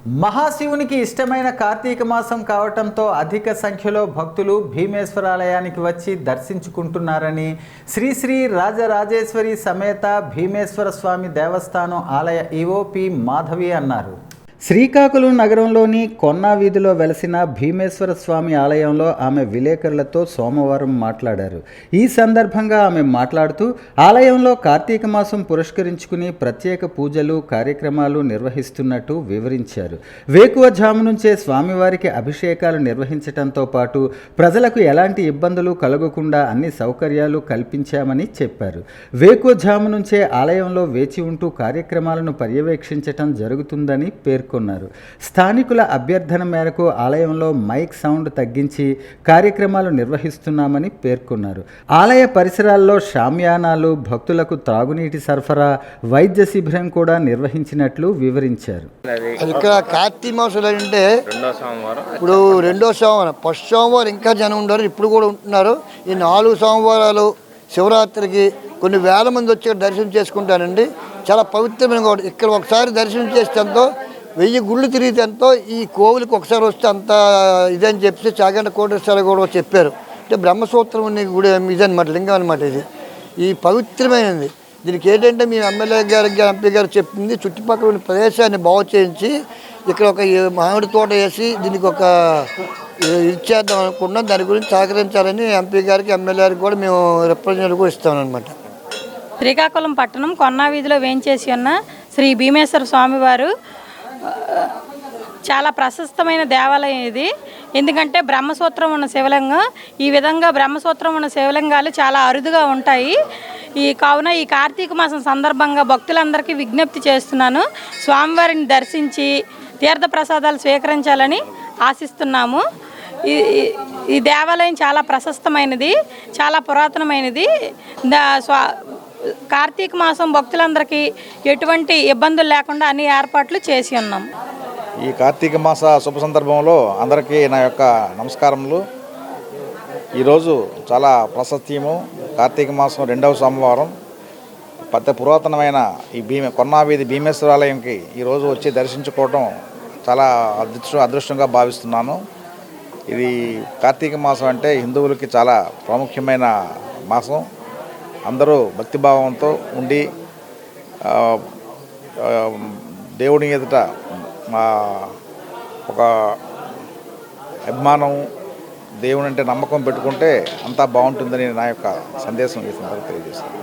మహాశివునికి ఇష్టమైన కార్తీక మాసం కావటంతో అధిక సంఖ్యలో భక్తులు భీమేశ్వరాలయానికి వచ్చి దర్శించుకుంటున్నారని శ్రీ శ్రీ రాజరాజేశ్వరి సమేత భీమేశ్వర స్వామి దేవస్థానం ఆలయ ఈవో పి మాధవి అన్నారు. శ్రీకాకుళం నగరంలోని కొన్నా వీధిలో వెలసిన భీమేశ్వర స్వామి ఆలయంలో ఆమె విలేకరులతో సోమవారం మాట్లాడారు. ఈ సందర్భంగా ఆమె మాట్లాడుతూ ఆలయంలో కార్తీక మాసం పురస్కరించుకుని ప్రత్యేక పూజలు కార్యక్రమాలు నిర్వహిస్తున్నట్టు వివరించారు. వేకువజాము నుంచే స్వామివారికి అభిషేకాలు నిర్వహించడంతో పాటు ప్రజలకు ఎలాంటి ఇబ్బందులు కలగకుండా అన్ని సౌకర్యాలు కల్పించామని చెప్పారు. వేకువజాము నుంచే ఆలయంలో వేచి ఉంటూ కార్యక్రమాలను పర్యవేక్షించటం జరుగుతుందని పేర్కొన్నారు. స్థానికుల అభ్యర్థన మేరకు ఆలయంలో మైక్ సౌండ్ తగ్గించి కార్యక్రమాలు నిర్వహిస్తున్నామని పేర్కొన్నారు. ఆలయ పరిసరాల్లో షామ్యానాలు, భక్తులకు త్రాగునీటి సరఫరా, వైద్య శిబిరం కూడా నిర్వహించినట్లు వివరించారు. ఇక్కడ కార్తీక మాసం అంటే ఇప్పుడు రెండో సోమవారం, ఫస్ట్ సోమవారం ఇంకా జనం ఉన్నారు, ఇప్పుడు కూడా ఉంటున్నారు. ఈ 4 సోమవారాలు శివరాత్రికి కొన్ని వేల మంది వచ్చి దర్శనం చేసుకుంటారండి. చాలా పవిత్రమైన కూడా ఇక్కడ ఒకసారి దర్శనం చేస్తేంతో 1000 గుళ్ళు తిరిగితేంతో ఈ కోవిలికి ఒకసారి వస్తే అంత ఇదని చెప్పి చాగంట కోటేశ్వర కూడా చెప్పారు. అంటే బ్రహ్మసూత్రం ఉన్న గుడి ఇదనమాట, లింగం అనమాట. ఇది ఈ పవిత్రమైనది. దీనికి ఏంటంటే మీ ఎమ్మెల్యే గారికి ఎంపీ గారు చెప్పింది చుట్టుపక్కల ఉన్న ప్రదేశాన్ని బాగు చేయించి ఇక్కడ ఒక మామిడి తోట వేసి దీనికి ఒక ఇచ్చేద్దాం అనుకున్నాం. దాని గురించి సహకరించాలని ఎంపీ గారికి ఎమ్మెల్యే గారికి కూడా మేము రిప్రజెంటేటివ్ కూడా ఇస్తామన్నమాట. శ్రీకాకుళం పట్టణం కొన్నా వీధిలో వేంచేసి ఉన్న శ్రీ భీమేశ్వర స్వామివారు చాలా ప్రశస్తమైన దేవాలయం ఇది. ఎందుకంటే బ్రహ్మసూత్రం ఉన్న శివలింగం, ఈ విధంగా బ్రహ్మసూత్రం ఉన్న శివలింగాలు చాలా అరుదుగా ఉంటాయి. కావున ఈ కార్తీక మాసం సందర్భంగా భక్తులందరికీ విజ్ఞప్తి చేస్తున్నాను, స్వామివారిని దర్శించి తీర్థప్రసాదాలు స్వీకరించాలని ఆశిస్తున్నాము. ఈ దేవాలయం చాలా ప్రశస్తమైనది, చాలా పురాతనమైనది. కార్తీక మాసం భక్తులందరికీ ఎటువంటి ఇబ్బందులు లేకుండా అన్ని ఏర్పాట్లు చేసి ఉన్నాం. ఈ కార్తీక మాస శుభ సందర్భంలో అందరికీ నా యొక్క నమస్కారములు. ఈరోజు చాలా ప్రశస్త్యము. కార్తీక మాసం 2వ సోమవారం. పెద్ద పురాతనమైన ఈ కొన్నా వీధి భీమేశ్వరాలయంకి ఈరోజు వచ్చి దర్శించుకోవడం చాలా అదృష్టంగా భావిస్తున్నాను. ఇది కార్తీక మాసం అంటే హిందువులకి చాలా ప్రాముఖ్యమైన మాసం. అందరూ భక్తిభావంతో ఉండి దేవుని ఎదుట ఒక అభిమానం, దేవుని అంటే నమ్మకం పెట్టుకుంటే అంతా బాగుంటుందని నా యొక్క సందేశం ఈ సందర్భంగా తెలియజేస్తాను.